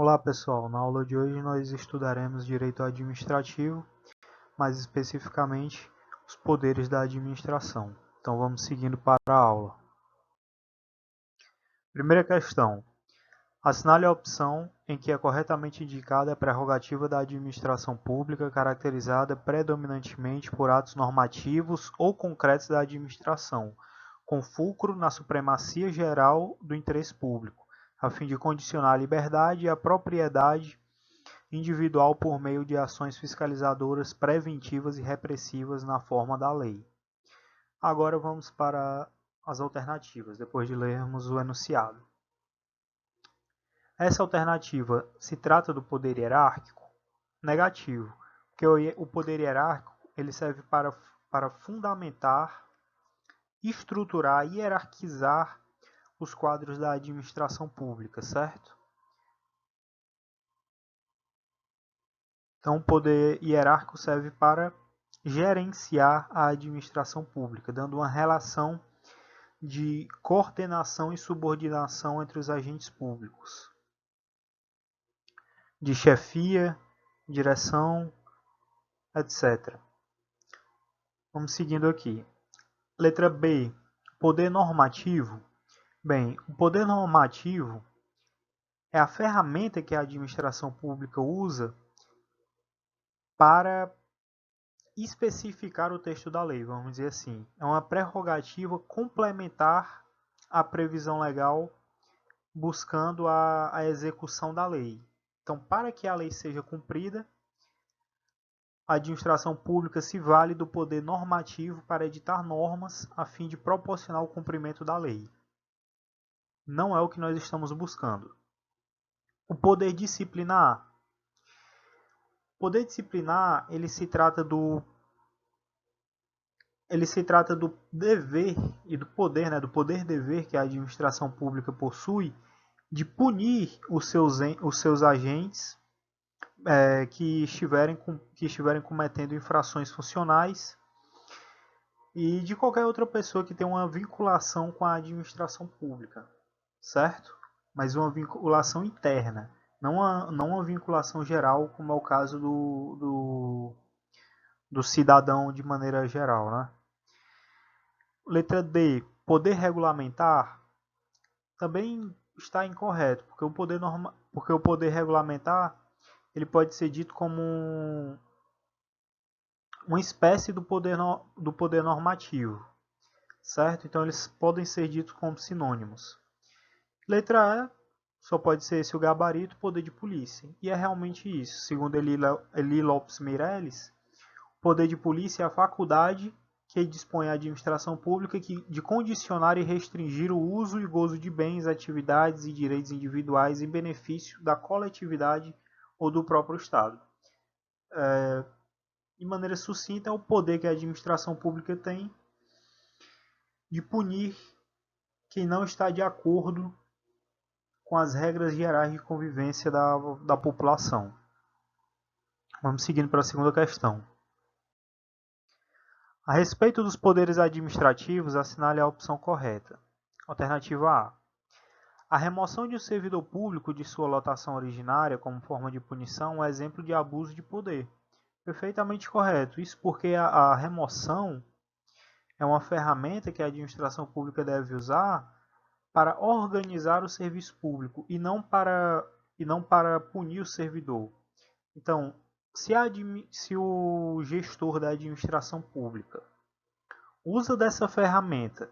Olá pessoal, na aula de hoje nós estudaremos direito administrativo, mais especificamente os poderes da administração. Então vamos seguindo para a aula. Primeira questão. Assinale a opção em que é corretamente indicada a prerrogativa da administração pública caracterizada predominantemente por atos normativos ou concretos da administração, com fulcro na supremacia geral do interesse público, a fim de condicionar a liberdade e a propriedade individual por meio de ações fiscalizadoras preventivas e repressivas na forma da lei. Agora vamos para as alternativas, depois de lermos o enunciado. Essa alternativa se trata do poder hierárquico? Negativo, porque o poder hierárquico ele serve para fundamentar, estruturar e hierarquizar os quadros da administração pública, certo? Então, o poder hierárquico serve para gerenciar a administração pública, dando uma relação de coordenação e subordinação entre os agentes públicos, de chefia, direção, etc. Vamos seguindo aqui. Letra B. Poder normativo. Bem, o poder normativo é a ferramenta que a administração pública usa para especificar o texto da lei, vamos dizer assim. É uma prerrogativa complementar à previsão legal, buscando a execução da lei. Então, para que a lei seja cumprida, a administração pública se vale do poder normativo para editar normas a fim de proporcionar o cumprimento da lei. Não é o que nós estamos buscando. O poder disciplinar. O poder disciplinar, ele se trata do dever e do poder, do poder-dever que a administração pública possui de punir os seus agentes que estiverem cometendo infrações funcionais e de qualquer outra pessoa que tenha uma vinculação com a administração pública, certo? Mas uma vinculação interna, não uma vinculação geral, como é o caso do cidadão de maneira geral, né? Letra D. Poder regulamentar também está incorreto, porque o poder regulamentar ele pode ser dito como uma espécie do poder normativo, certo? Então eles podem ser ditos como sinônimos. Letra E só pode ser esse o gabarito, poder de polícia. E é realmente isso. Segundo Eli Lopes Meirelles, o poder de polícia é a faculdade que dispõe a administração pública de condicionar e restringir o uso e gozo de bens, atividades e direitos individuais em benefício da coletividade ou do próprio Estado. De maneira sucinta, é o poder que a administração pública tem de punir quem não está de acordo com as regras gerais de convivência da população. Vamos seguindo para a segunda questão. A respeito dos poderes administrativos, assinale a opção correta. Alternativa A. A remoção de um servidor público de sua lotação originária como forma de punição é um exemplo de abuso de poder. Perfeitamente correto. Isso porque a remoção é uma ferramenta que a administração pública deve usar para organizar o serviço público e não para punir o servidor. Então, se o gestor da administração pública usa dessa ferramenta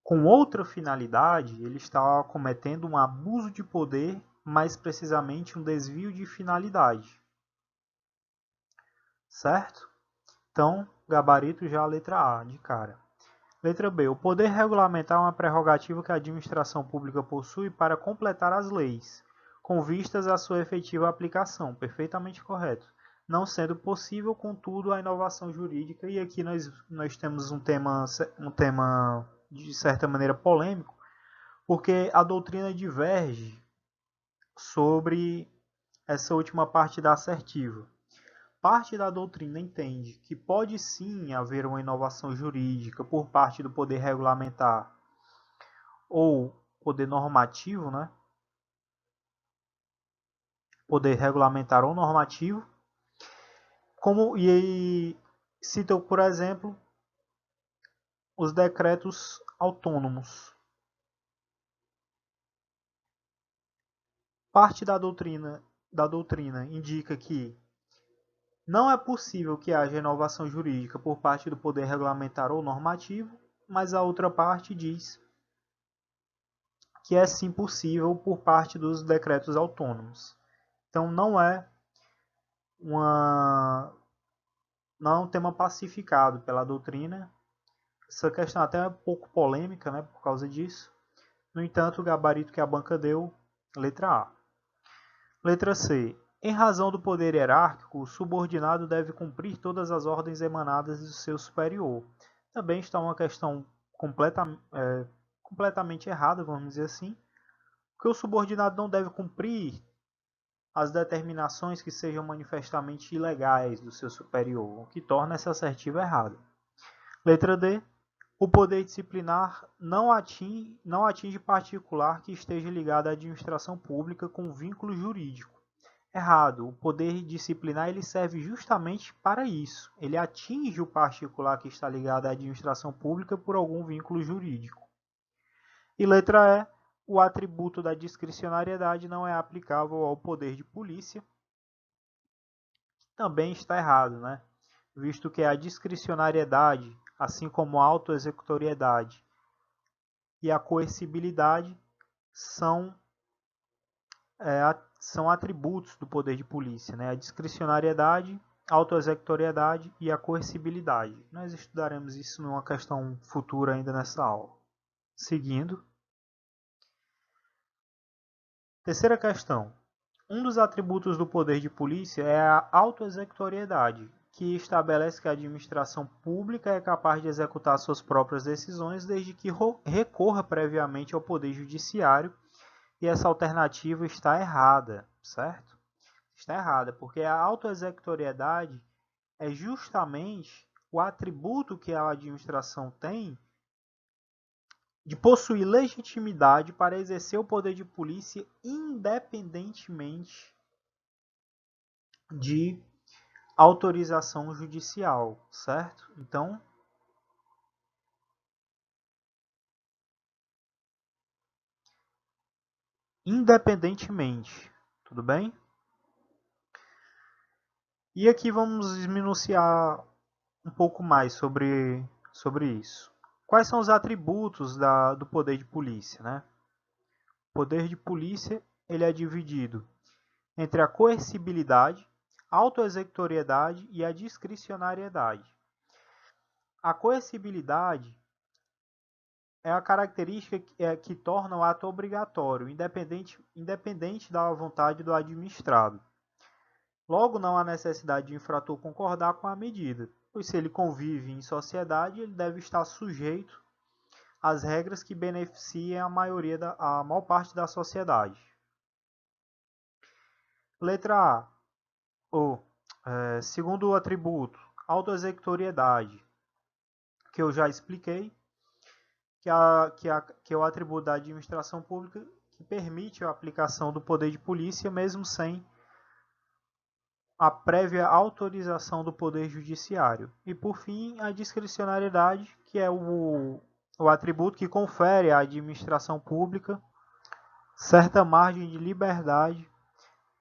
com outra finalidade, ele está cometendo um abuso de poder, mais precisamente um desvio de finalidade. Certo? Então, gabarito já a letra A, de cara. Letra B. O poder regulamentar é uma prerrogativa que a administração pública possui para completar as leis, com vistas à sua efetiva aplicação. Perfeitamente correto. Não sendo possível, contudo, a inovação jurídica, e aqui nós temos um tema de certa maneira polêmico, porque a doutrina diverge sobre essa última parte da assertiva. Parte da doutrina entende que pode sim haver uma inovação jurídica por parte do poder regulamentar ou poder normativo, né? poder regulamentar ou normativo, e citam, por exemplo, os decretos autônomos. Parte da doutrina indica que não é possível que haja inovação jurídica por parte do poder regulamentar ou normativo, mas a outra parte diz que é sim possível por parte dos decretos autônomos. Então não é um tema pacificado pela doutrina. Essa questão até é um pouco polêmica, né, por causa disso. No entanto, o gabarito que a banca deu, letra A. Letra C. Em razão do poder hierárquico, o subordinado deve cumprir todas as ordens emanadas do seu superior. Também está uma questão completamente errada, vamos dizer assim, porque o subordinado não deve cumprir as determinações que sejam manifestamente ilegais do seu superior, o que torna essa assertiva errada. Letra D. O poder disciplinar não atinge particular que esteja ligado à administração pública com vínculo jurídico. Errado. O poder disciplinar ele serve justamente para isso. Ele atinge o particular que está ligado à administração pública por algum vínculo jurídico. E letra E. O atributo da discricionariedade não é aplicável ao poder de polícia. Também está errado, né? Visto que a discricionariedade, assim como a autoexecutoriedade e a coercibilidade, são atributos do poder de polícia, né? A discricionariedade, a autoexecutoriedade e a coercibilidade. Nós estudaremos isso numa questão futura ainda nessa aula. Seguindo. Terceira questão. Um dos atributos do poder de polícia é a autoexecutoriedade, que estabelece que a administração pública é capaz de executar suas próprias decisões desde que recorra previamente ao poder judiciário. E essa alternativa está errada, certo? Está errada, porque a autoexecutoriedade é justamente o atributo que a administração tem de possuir legitimidade para exercer o poder de polícia independentemente de autorização judicial, certo? Então, independentemente, tudo bem? E aqui vamos esmiuçar um pouco mais sobre isso. Quais são os atributos do poder de polícia, né? O poder de polícia ele é dividido entre a coercibilidade, a autoexecutoriedade e a discricionariedade. A coercibilidade é a característica que torna o ato obrigatório, independente da vontade do administrado. Logo, não há necessidade de o infrator concordar com a medida, pois se ele convive em sociedade, ele deve estar sujeito às regras que beneficiem a maior parte da sociedade. Letra A. Segundo o atributo, autoexecutoriedade, que eu já expliquei, que é o atributo da administração pública que permite a aplicação do poder de polícia mesmo sem a prévia autorização do poder judiciário. E por fim, a discricionariedade, que é o atributo que confere à administração pública certa margem de liberdade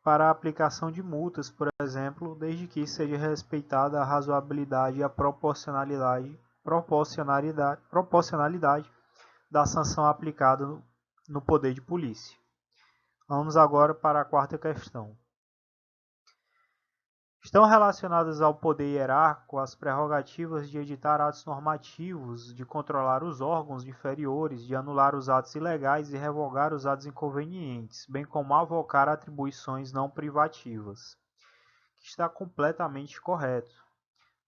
para a aplicação de multas, por exemplo, desde que seja respeitada a razoabilidade e a proporcionalidade da sanção aplicada no poder de polícia. Vamos agora para a quarta questão. Estão relacionadas ao poder hierárquico as prerrogativas de editar atos normativos, de controlar os órgãos inferiores, de anular os atos ilegais e revogar os atos inconvenientes, bem como avocar atribuições não privativas. Está completamente correto.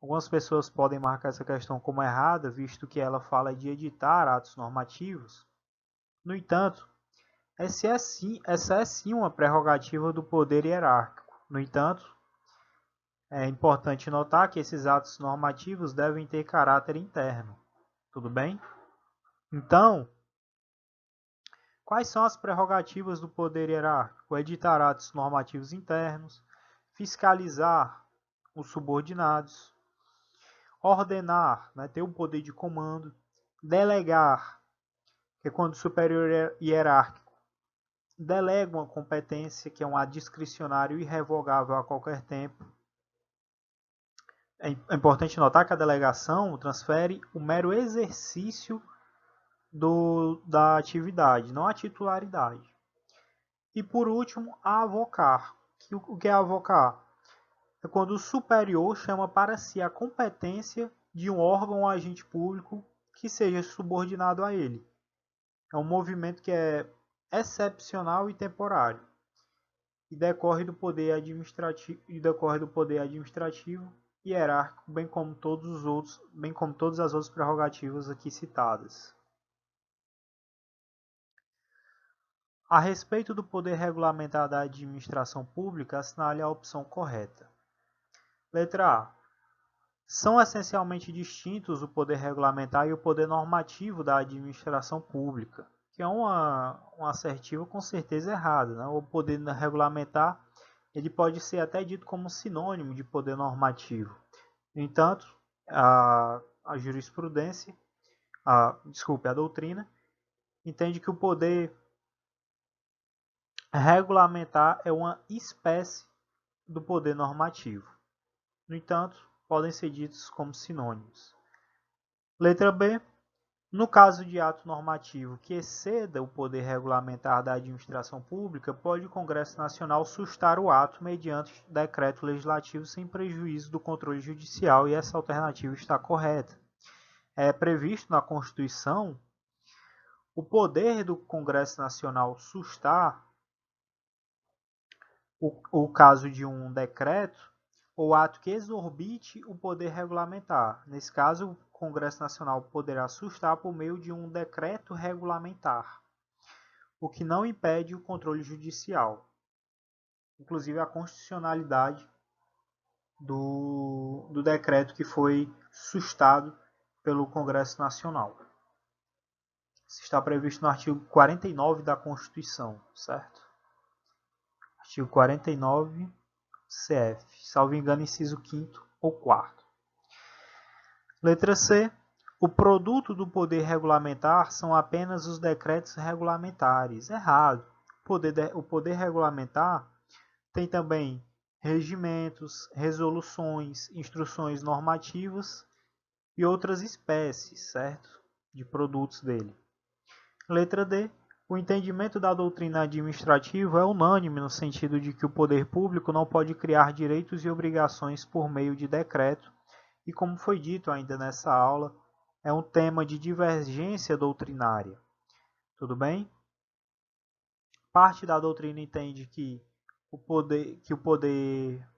Algumas pessoas podem marcar essa questão como errada, visto que ela fala de editar atos normativos. No entanto, essa é sim uma prerrogativa do poder hierárquico. No entanto, é importante notar que esses atos normativos devem ter caráter interno. Tudo bem? Então, Quais são as prerrogativas do poder hierárquico? Editar atos normativos internos, fiscalizar os subordinados, ordenar, né, ter o poder de comando, delegar, que é quando o superior hierárquico delega uma competência, que é um ato discricionário irrevogável a qualquer tempo. É importante notar que a delegação transfere o mero exercício da atividade, não a titularidade. E por último, avocar. O que é avocar? É quando o superior chama para si a competência de um órgão ou agente público que seja subordinado a ele. É um movimento que é excepcional e temporário e decorre do poder administrativo e hierárquico, bem como todas as outras prerrogativas aqui citadas. A respeito do poder regulamentar da administração pública, assinale a opção correta. Letra A. São essencialmente distintos o poder regulamentar e o poder normativo da administração pública, que é uma assertiva com certeza errada, né? O poder regulamentar ele pode ser até dito como sinônimo de poder normativo. No entanto, a jurisprudência, a doutrina, entende que o poder regulamentar é uma espécie do poder normativo. No entanto, podem ser ditos como sinônimos. Letra B. No caso de ato normativo que exceda o poder regulamentar da administração pública, pode o Congresso Nacional sustar o ato mediante decreto legislativo sem prejuízo do controle judicial, e essa alternativa está correta. É previsto na Constituição o poder do Congresso Nacional sustar o caso de um decreto ou ato que exorbite o poder regulamentar. Nesse caso, o Congresso Nacional poderá sustar por meio de um decreto regulamentar, o que não impede o controle judicial, inclusive a constitucionalidade do decreto que foi sustado pelo Congresso Nacional. Isso está previsto no artigo 49 da Constituição, certo? Artigo 49, CF, salvo engano, inciso 5º ou 4º. Letra C. O produto do poder regulamentar são apenas os decretos regulamentares. Errado. O poder regulamentar tem também regimentos, resoluções, instruções normativas e outras espécies, certo? De produtos dele. Letra D. O entendimento da doutrina administrativa é unânime no sentido de que o poder público não pode criar direitos e obrigações por meio de decreto, e como foi dito ainda nessa aula, é um tema de divergência doutrinária. Tudo bem? Parte da doutrina entende que o poder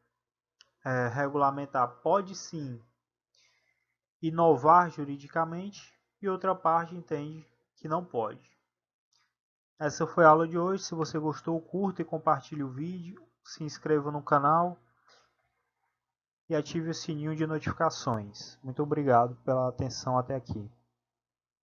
regulamentar pode sim inovar juridicamente, e outra parte entende que não pode. Essa foi a aula de hoje. Se você gostou, curta e compartilhe o vídeo, se inscreva no canal e ative o sininho de notificações. Muito obrigado pela atenção até aqui.